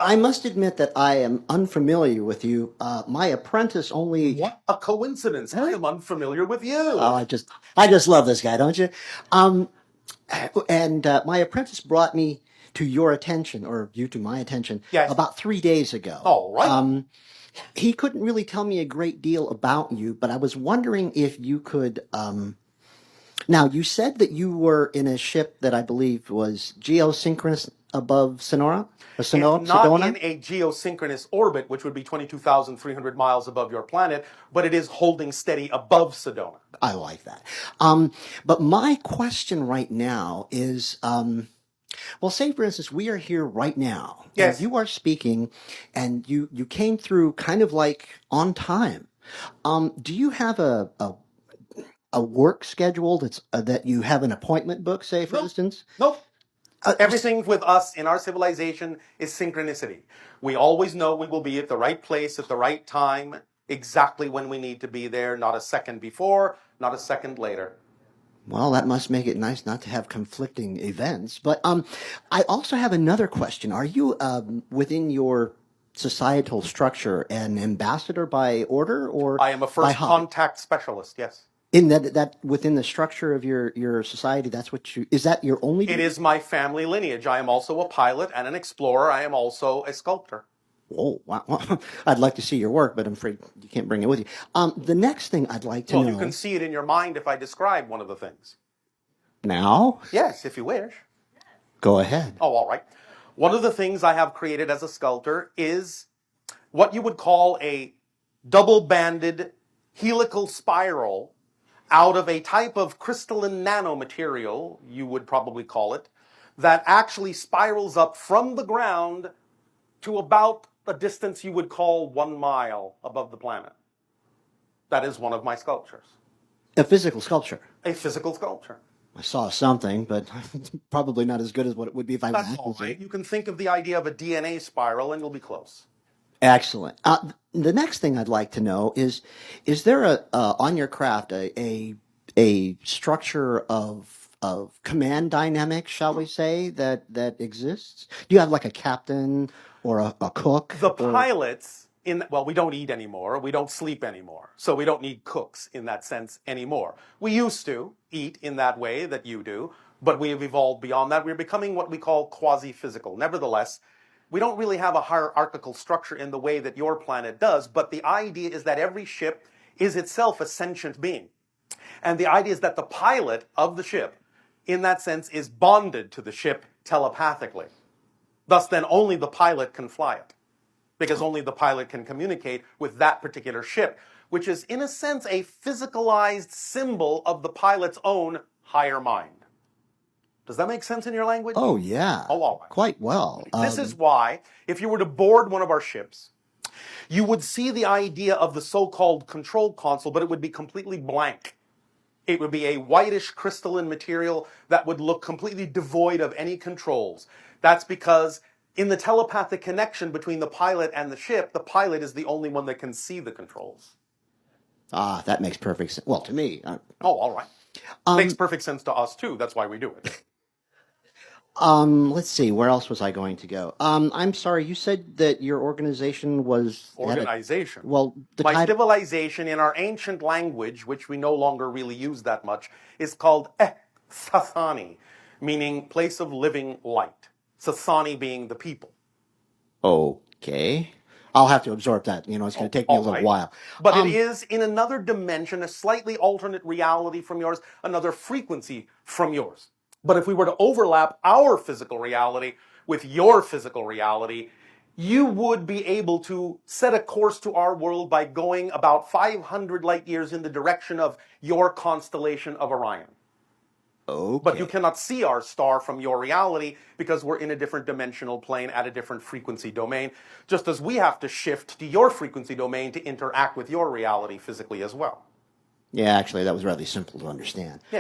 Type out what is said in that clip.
I must admit that I am unfamiliar with you. My apprentice only. What a coincidence. I am unfamiliar with Oh, you. I just love this guy, don't you? Um, and my apprentice brought me to your attention, or you to my attention, Yes. about 3 days ago. All right. He couldn't really tell me a great deal about you, but I was wondering if you could. Now, you said that you were in a ship that I believe was geosynchronous above Sonora, or It's not Sedona. in a geosynchronous orbit, which would be 22,300 miles above your planet, but it is holding steady above Sedona. I like that. But my question right now is, well, say for instance, we are here right now, and Yes. you are speaking, and you came through kind of like on time. Do you have a work schedule that you have an appointment book, say for Nope. instance? Nope. Uh, Everything with us in our civilization is synchronicity. We always know we will be at the right place at the right time, exactly when we need to be there, not a second before, not a second later. well, that must make it nice not to have conflicting events. But I also have another question. Are you within your societal structure an ambassador by order or I am a by first hobby? contact specialist, yes. In that within the structure of your society, that's what you is that your only It duty? is my family lineage. I am also a pilot and an explorer. I am also a sculptor. Oh, wow. I'd like to see your work, but I'm afraid you can't bring it with you. The next thing I'd like to Well, you can know see it in your mind if I describe one of the things. now, Yes, if you wish. go ahead. Oh, all right. One of the things I have created as a sculptor is what you would call a double banded helical spiral out of a type of crystalline nanomaterial, you would probably call it, that actually spirals up from the ground to about a distance you would call 1 mile above the planet. That is one of my sculptures, A physical sculpture. a physical sculpture. I saw something, but probably not as good as what it would be if I was That's actually all seeing right. it. You can think of the idea of a DNA spiral and you'll be close. Excellent. The next thing I'd like to know is there a on your craft a structure of command dynamics, shall we say, that exists? Do you have like a captain or a cook The or pilots well, we don't eat anymore, we don't sleep anymore, so we don't need cooks in that sense anymore. We used to eat in that way that you do, but we have evolved beyond that. We're becoming what we call quasi-physical. Nevertheless, we don't really have a hierarchical structure in the way that your planet does, but the idea is that every ship is itself a sentient being. And the idea is that the pilot of the ship, in that sense, is bonded to the ship telepathically. Thus, then, only the pilot can fly it, because only the pilot can communicate with that particular ship, which is, in a sense, a physicalized symbol of the pilot's own higher mind. Does that make sense in your language? oh yeah, Oh, all right. quite well. This is why, if you were to board one of our ships, you would see the idea of the so-called control console, but it would be completely blank. It would be a whitish crystalline material that would look completely devoid of any controls. That's because in the telepathic connection between the pilot and the ship, the pilot is the only one that can see the controls. That makes perfect sense. Well, to me. Oh, all right. Makes Um, perfect sense to us too. That's why we do it. let's see, where else was I going to go? I'm sorry, you said that your organization was had a Organization. well, the My title. civilization in our ancient language, which we no longer really use that much, is called Sasani, meaning place of living light. Sasani being the people. Okay. I'll have to absorb that. It's going Oh, to take me a all little right. while. But it Um, is in another dimension, a slightly alternate reality from yours, another frequency from yours. But if we were to overlap our physical reality with your physical reality, you would be able to set a course to our world by going about 500 light years in the direction of your constellation of Orion. But you okay. cannot see our star from your reality because we're in a different dimensional plane at a different frequency domain, just as we have to shift to your frequency domain to interact with your reality physically as well. Yeah, actually, that was rather simple to understand. Yeah.